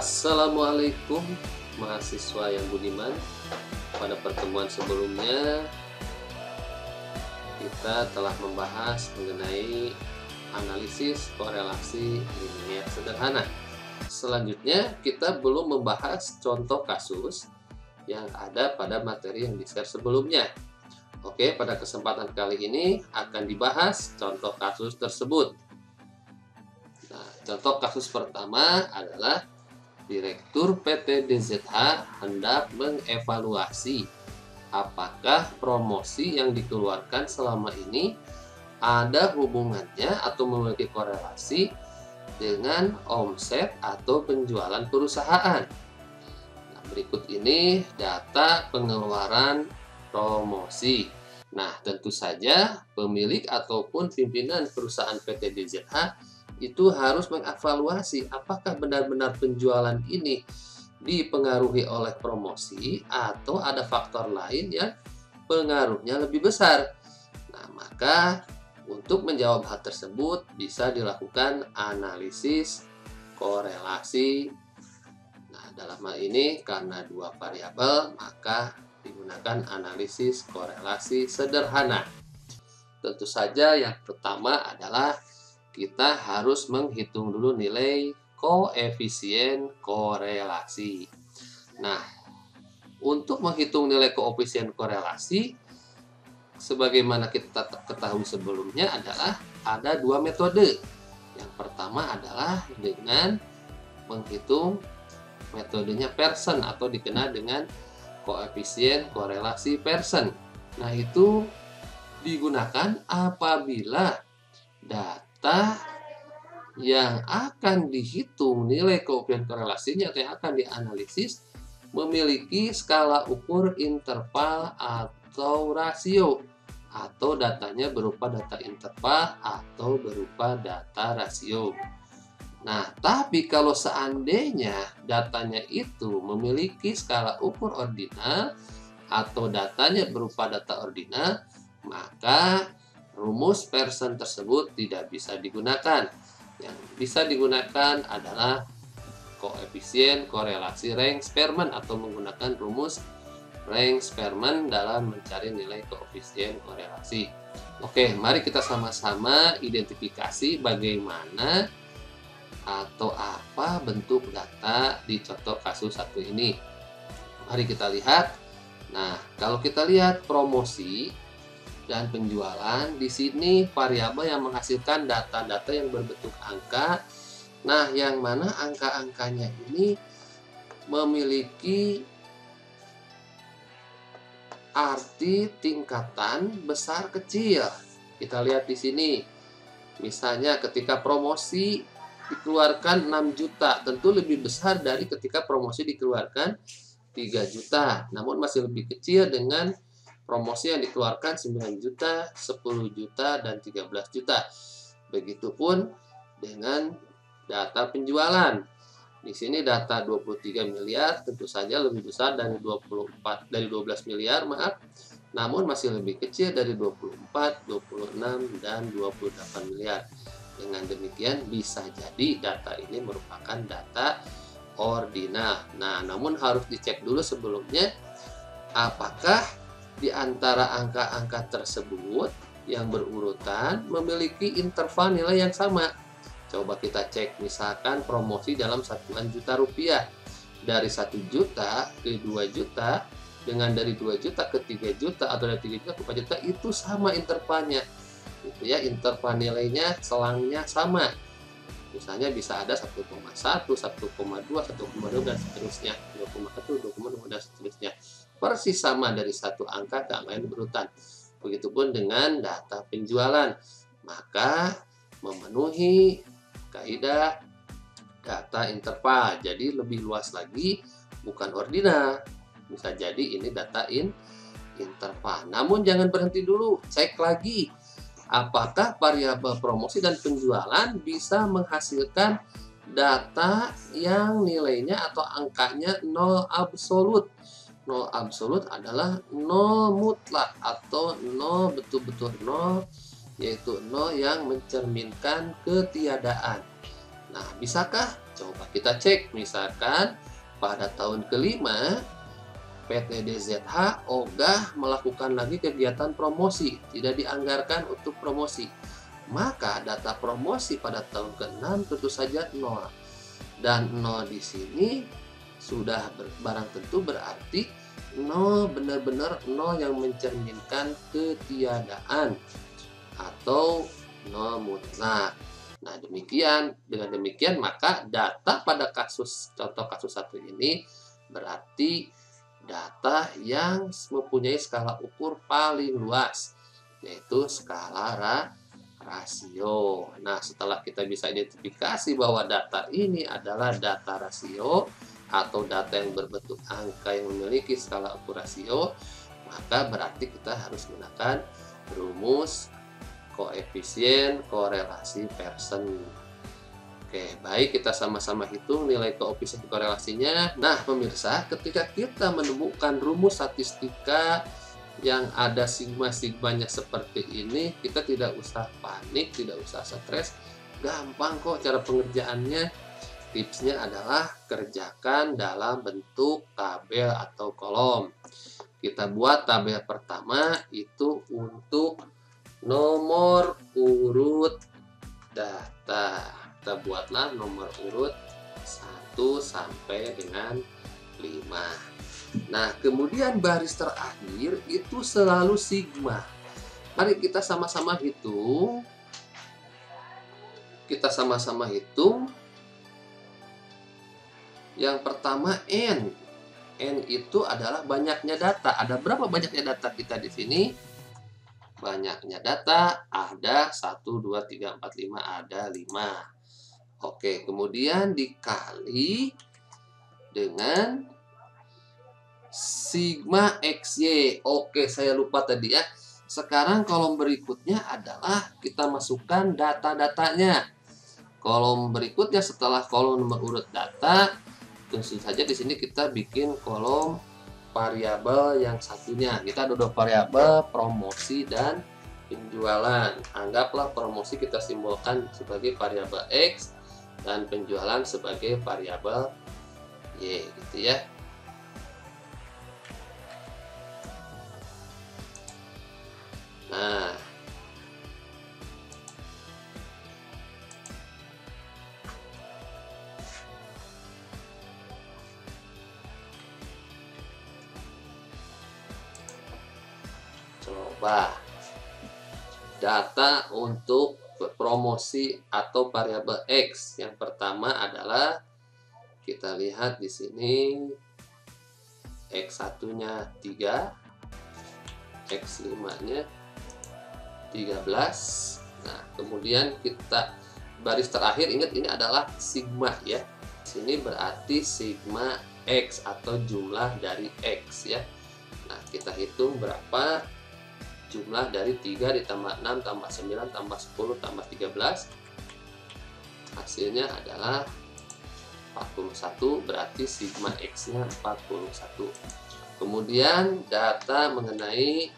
Assalamualaikum mahasiswa yang budiman. Pada pertemuan sebelumnya kita telah membahas mengenai analisis korelasi linier sederhana. Selanjutnya kita belum membahas contoh kasus yang ada pada materi yang di-share sebelumnya. Oke, pada kesempatan kali ini akan dibahas contoh kasus tersebut. Nah, contoh kasus pertama adalah Direktur PT DZH hendak mengevaluasi apakah promosi yang dikeluarkan selama ini ada hubungannya atau memiliki korelasi dengan omset atau penjualan perusahaan. Nah, berikut ini data pengeluaran promosi. Nah, tentu saja pemilik ataupun pimpinan perusahaan PT DZH itu harus mengevaluasi apakah benar-benar penjualan ini dipengaruhi oleh promosi atau ada faktor lain yang pengaruhnya lebih besar. Nah, maka untuk menjawab hal tersebut bisa dilakukan analisis korelasi. Nah, dalam hal ini karena dua variabel maka digunakan analisis korelasi sederhana. Tentu saja yang pertama adalah kita harus menghitung dulu nilai koefisien korelasi. Nah, untuk menghitung nilai koefisien korelasi, sebagaimana kita ketahui sebelumnya adalah ada dua metode. Yang pertama adalah dengan menghitung metodenya Pearson atau dikenal dengan koefisien korelasi Pearson. Nah, itu digunakan apabila data yang akan dihitung nilai koefisien korelasinya atau yang akan dianalisis memiliki skala ukur interval atau rasio, atau datanya berupa data interval atau berupa data rasio. Nah, tapi kalau seandainya datanya itu memiliki skala ukur ordinal atau datanya berupa data ordinal, maka rumus Pearson tersebut tidak bisa digunakan. Yang bisa digunakan adalah koefisien korelasi Range-Spearman atau menggunakan rumus Range-Spearman dalam mencari nilai koefisien korelasi. Oke, mari kita sama-sama identifikasi bagaimana atau apa bentuk data di contoh kasus satu ini. Mari kita lihat. Nah, kalau kita lihat promosi dan penjualan, di sini variabel yang menghasilkan data-data yang berbentuk angka. Nah, yang mana angka-angkanya ini memiliki arti tingkatan besar kecil. Kita lihat di sini. Misalnya ketika promosi dikeluarkan 6 juta, tentu lebih besar dari ketika promosi dikeluarkan 3 juta. Namun masih lebih kecil dengan promosi yang dikeluarkan 9 juta, 10 juta, dan 13 juta. Begitupun dengan data penjualan. Di sini data 23 miliar tentu saja lebih besar dari 12 miliar, maaf. Namun masih lebih kecil dari 24, 26, dan 28 miliar. Dengan demikian bisa jadi data ini merupakan data ordinal. Nah, namun harus dicek dulu sebelumnya apakah di antara angka-angka tersebut yang berurutan memiliki interval nilai yang sama. Coba kita cek, misalkan promosi dalam satuan juta rupiah. Dari 1 juta ke 2 juta, dengan dari 2 juta ke 3 juta, atau dari 3 juta ke 4 juta, itu sama intervalnya. Gitu ya, interval nilainya, selangnya sama. Misalnya bisa ada 1,1, 1,2, 1,2, dan seterusnya. 2,1, 2,2, dan seterusnya. Persis sama dari satu angka ke angka yang berurutan. Begitupun dengan data penjualan. Maka memenuhi kaidah data interval. Jadi lebih luas lagi, bukan ordinal. Bisa jadi ini data interval. Namun jangan berhenti dulu, cek lagi. Apakah variabel promosi dan penjualan bisa menghasilkan data yang nilainya atau angkanya 0 absolut. 0 absolut adalah 0 mutlak atau 0 betul-betul 0, yaitu 0 yang mencerminkan ketiadaan. Nah, bisakah Coba kita cek, misalkan pada tahun kelima PT DZH ogah melakukan lagi kegiatan promosi, tidak dianggarkan untuk promosi. Maka data promosi pada tahun ke-6 tentu saja 0. Dan 0 di sini sudah barang tentu berarti 0 benar-benar 0 yang mencerminkan ketiadaan atau 0 mutlak. Nah, dengan demikian maka data pada contoh kasus 1 ini berarti data yang mempunyai skala ukur paling luas, yaitu skala rasio. Nah, setelah kita bisa identifikasi bahwa data ini adalah data rasio atau data yang berbentuk angka yang memiliki skala ukur rasio, maka berarti kita harus menggunakan rumus koefisien korelasi Pearson. Oke, baik, kita sama-sama hitung nilai koefisien korelasinya. Nah, pemirsa, ketika kita menemukan rumus statistika yang ada sigma-sigmanya seperti ini, kita tidak usah panik, tidak usah stres. Gampang kok cara pengerjaannya. Tipsnya adalah kerjakan dalam bentuk tabel atau kolom. Kita buat tabel pertama itu untuk nomor urut data. Kita buatlah nomor urut 1 sampai dengan 5. Nah, kemudian baris terakhir itu selalu sigma. Mari kita sama-sama hitung. Kita sama-sama hitung. Yang pertama N. N itu adalah banyaknya data. Ada berapa banyaknya data kita di sini? Banyaknya data ada 1, 2, 3, 4, 5, ada 5. Oke, kemudian dikali dengan sigma XY. Oke, saya lupa tadi ya. Sekarang kolom berikutnya adalah kita masukkan data-datanya. Kolom berikutnya setelah kolom nomor urut data, tentu saja di sini kita bikin kolom variabel yang satunya. Kita ada 2 variabel, promosi dan penjualan. Anggaplah promosi kita simbolkan sebagai variabel X dan penjualan sebagai variabel Y, gitu ya. Nah, coba data untuk promosi atau variabel X. Yang pertama adalah kita lihat di sini X1-nya 3, X5-nya 13. Nah, kemudian kita baris terakhir, ingat ini adalah sigma ya. Sini berarti sigma X atau jumlah dari X ya. Nah, kita hitung berapa jumlah dari 3 ditambah 6 tambah 9 tambah 10 tambah 13. Hasilnya adalah 41, berarti sigma X-nya 41. Kemudian data mengenai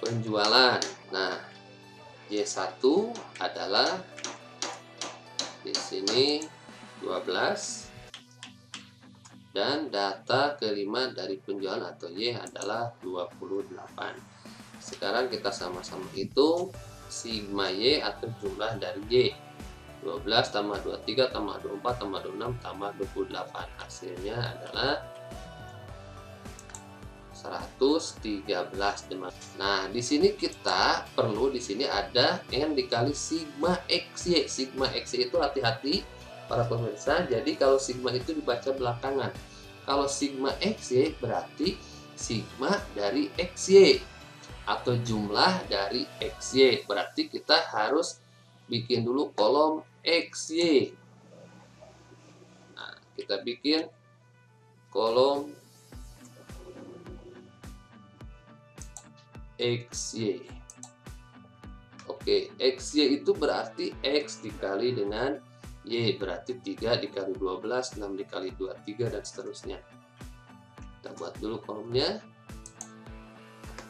penjualan. Nah, Y1 adalah di sini 12 dan data kelima dari penjualan atau Y adalah 28. Sekarang kita sama-sama hitung sigma Y atau jumlah dari Y. 12 tambah 23 tambah 24 tambah 26 tambah 28. Hasilnya adalah 113. Nah, di sini kita perlu, di sini ada N dikali sigma XY. Sigma XY itu hati-hati para pemirsa. Jadi kalau sigma itu dibaca belakangan. Kalau sigma XY berarti sigma dari XY atau jumlah dari XY. Berarti kita harus bikin dulu kolom XY. Nah, kita bikin kolom XY. Oke, XY itu berarti X dikali dengan Y, berarti 3 dikali 12, 6 dikali 2, 3, dan seterusnya. Kita buat dulu kolomnya.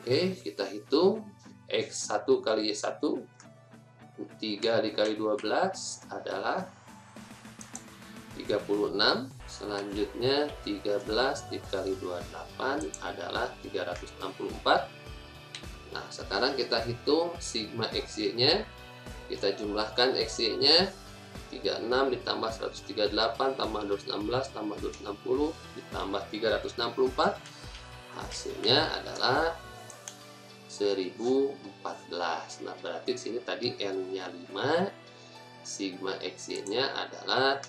Oke, kita hitung X1 kali Y1 3 dikali 12 adalah 36. Selanjutnya 13 dikali 28 adalah 364. Nah, sekarang kita hitung sigma XY-nya. Kita jumlahkan XY-nya. 36 ditambah 138 tambah 216 tambah 260 ditambah 364. Hasilnya adalah 1014. Nah, berarti di sini tadi N-nya 5, sigma XY-nya adalah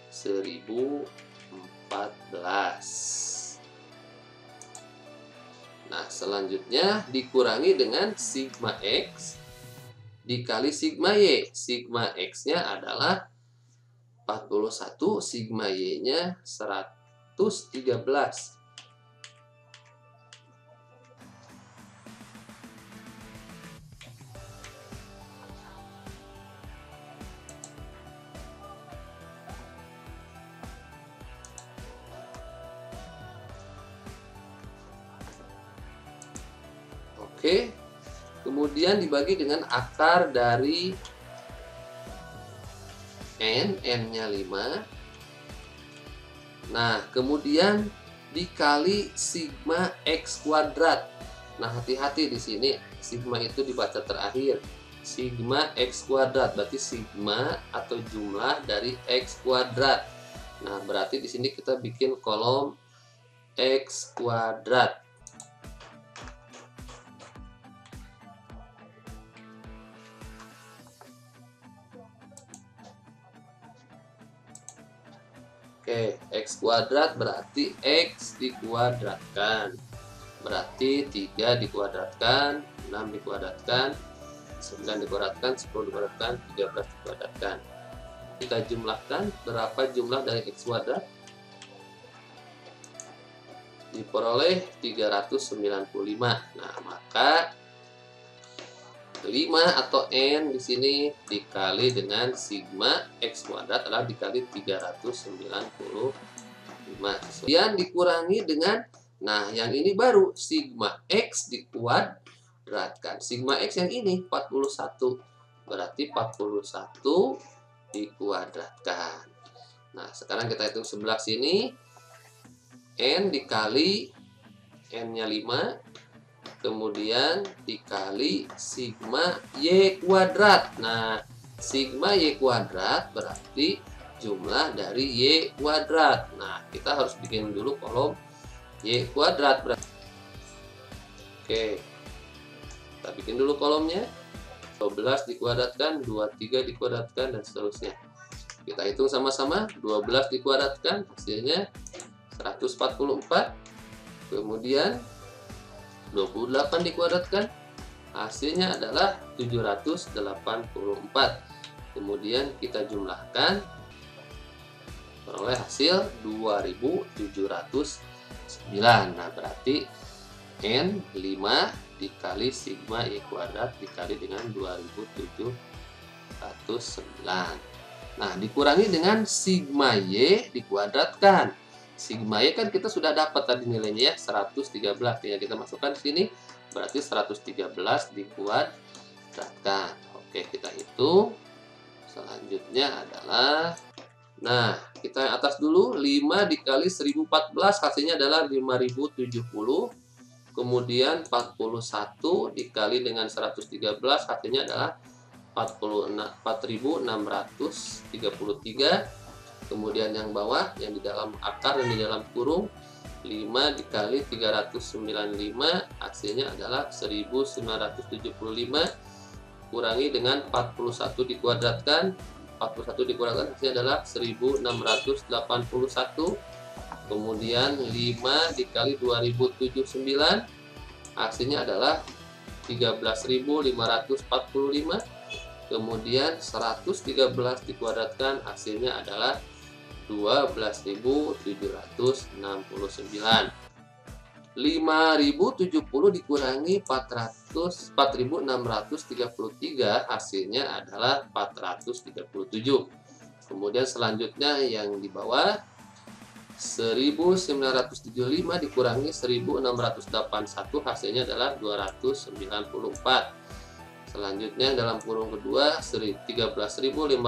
1014. Nah, selanjutnya dikurangi dengan sigma X dikali sigma Y. Sigma X-nya adalah 41, sigma Y-nya 113. Oke, kemudian dibagi dengan akar dari N-nya 5. Nah, kemudian dikali sigma X kuadrat. Nah, hati-hati di sini, sigma itu dibaca terakhir. Sigma X kuadrat, berarti sigma atau jumlah dari X kuadrat. Nah, berarti di sini kita bikin kolom X kuadrat. Oke, X kuadrat berarti X dikuadratkan. Berarti 3 dikuadratkan, 6 dikuadratkan, 9 dikuadratkan, 10 dikuadratkan, 13 dikuadratkan. Kita jumlahkan, berapa jumlah dari X kuadrat? Diperoleh 395. Nah, maka 5 atau N di sini dikali dengan sigma X kuadrat adalah dikali 395. Kemudian dikurangi dengan, nah yang ini baru sigma X dikuadratkan. Sigma X yang ini 41. Berarti 41 dikuadratkan. Nah, sekarang kita hitung sebelah sini. N dikali N-nya 5. Kemudian dikali sigma Y kuadrat. Nah, sigma Y kuadrat berarti jumlah dari Y kuadrat. Nah, kita harus bikin dulu kolom Y kuadrat. Oke, kita bikin dulu kolomnya. 12 dikuadratkan, 23 dikuadratkan, dan seterusnya. Kita hitung sama-sama. 12 dikuadratkan, hasilnya 144. Kemudian 28 dikuadratkan, hasilnya adalah 784. Kemudian kita jumlahkan, peroleh hasil 2709. Nah, berarti N 5 dikali sigma Y kuadrat dikali dengan 2709. Nah, dikurangi dengan sigma Y dikuadratkan. Sigma Y kan kita sudah dapat tadi nilainya ya, 113. Tinggal kita masukkan di sini, berarti 113 dikuadratkan. Oke, kita hitung. Selanjutnya adalah, nah, kita yang atas dulu, 5 dikali 1014, hasilnya adalah 5070. Kemudian 41 dikali dengan 113, hasilnya adalah 4633. Kemudian yang bawah, yang di dalam akar dan di dalam kurung, 5 dikali 395, hasilnya adalah 1975. Kurangi dengan 41 dikuadratkan. 41 dikuadratkan hasilnya adalah 1681. Kemudian 5 dikali 2079, hasilnya adalah 13.545. Kemudian 113 dikuadratkan, hasilnya adalah 12.769. 5.070 dikurangi 4.633, hasilnya adalah 437. Kemudian selanjutnya yang di bawah, 1975 dikurangi 1681, hasilnya adalah 294. Selanjutnya dalam kurung kedua 13.545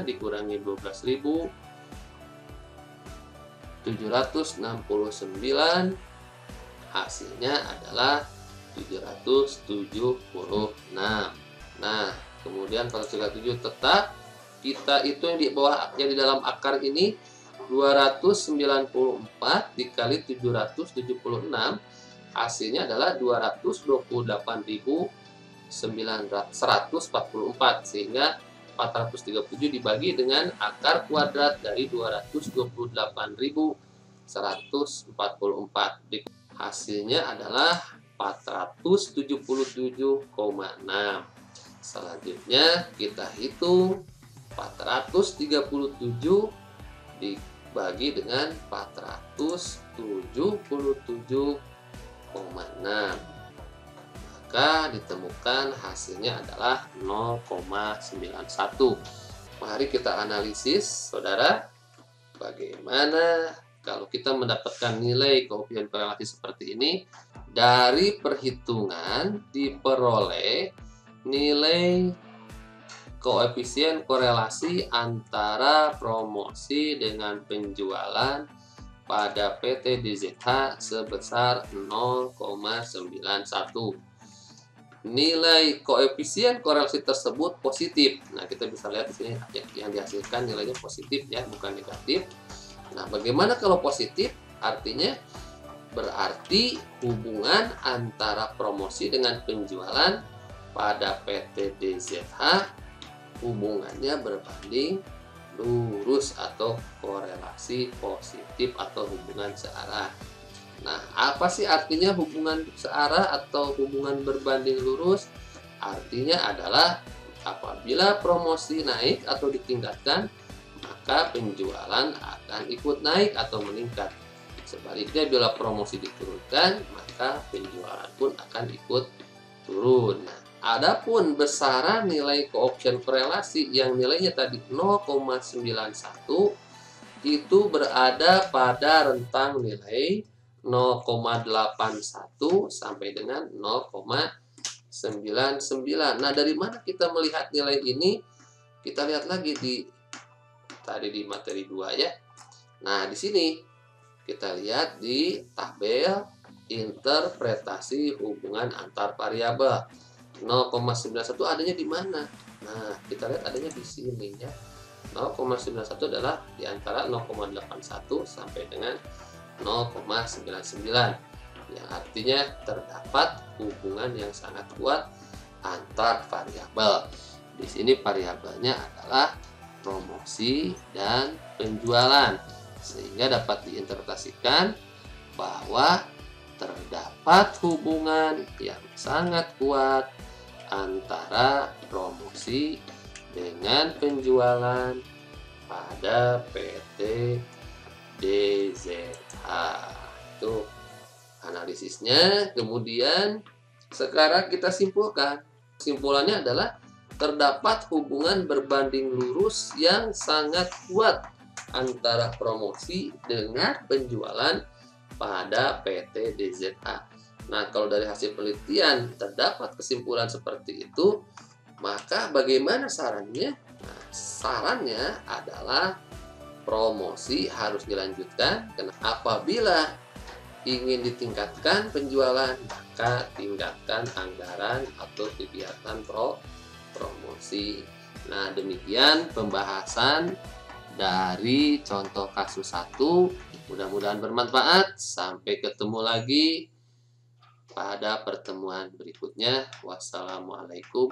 dikurangi 12.769, hasilnya adalah 776. Nah, kemudian 437 tetap kita itu yang di bawah, yang di dalam akar ini 294 dikali 776, hasilnya adalah 228.144, sehingga 437 dibagi dengan akar kuadrat dari 228.144. Hasilnya adalah 477,6. Selanjutnya kita hitung 437 dibagi dengan 477,6, maka ditemukan hasilnya adalah 0,91. Mari kita analisis, saudara, bagaimana kalau kita mendapatkan nilai koefisien korelasi seperti ini. Dari perhitungan diperoleh nilai koefisien korelasi antara promosi dengan penjualan pada PT DZH sebesar 0,91. Nilai koefisien korelasi tersebut positif. Nah, kita bisa lihat di sini yang dihasilkan nilainya positif ya, bukan negatif. Nah, bagaimana kalau positif? Artinya berarti hubungan antara promosi dengan penjualan pada PT DZH hubungannya berbanding lurus atau korelasi positif atau hubungan searah. Nah, apa sih artinya hubungan searah atau hubungan berbanding lurus? Artinya adalah apabila promosi naik atau ditingkatkan, maka penjualan akan ikut naik atau meningkat. Sebaliknya, bila promosi diturunkan, maka penjualan pun akan ikut turun. Nah, adapun besaran nilai koefisien korelasi yang nilainya tadi 0,91 itu berada pada rentang nilai 0,81 sampai dengan 0,99. Nah, dari mana kita melihat nilai ini? Kita lihat lagi di materi 2 ya. Nah, di sini kita lihat di tabel interpretasi hubungan antar variabel. 0,91 adanya di mana? Nah, kita lihat adanya di sini ya. 0,91 adalah di antara 0,81 sampai dengan 0,99. Yang artinya terdapat hubungan yang sangat kuat antar variabel. Di sini variabelnya adalah promosi dan penjualan, sehingga dapat diinterpretasikan bahwa terdapat hubungan yang sangat kuat antara promosi dengan penjualan pada PT DZH. Itu analisisnya. Kemudian sekarang kita simpulkan. Kesimpulannya adalah terdapat hubungan berbanding lurus yang sangat kuat antara promosi dengan penjualan pada PT DZH. Nah, kalau dari hasil penelitian terdapat kesimpulan seperti itu, maka bagaimana sarannya? Nah, sarannya adalah promosi harus dilanjutkan. Karena apabila ingin ditingkatkan penjualan, maka tingkatkan anggaran atau kegiatan promosi. Nah, demikian pembahasan dari contoh kasus 1. Mudah-mudahan bermanfaat. Sampai ketemu lagi pada pertemuan berikutnya. Wassalamualaikum.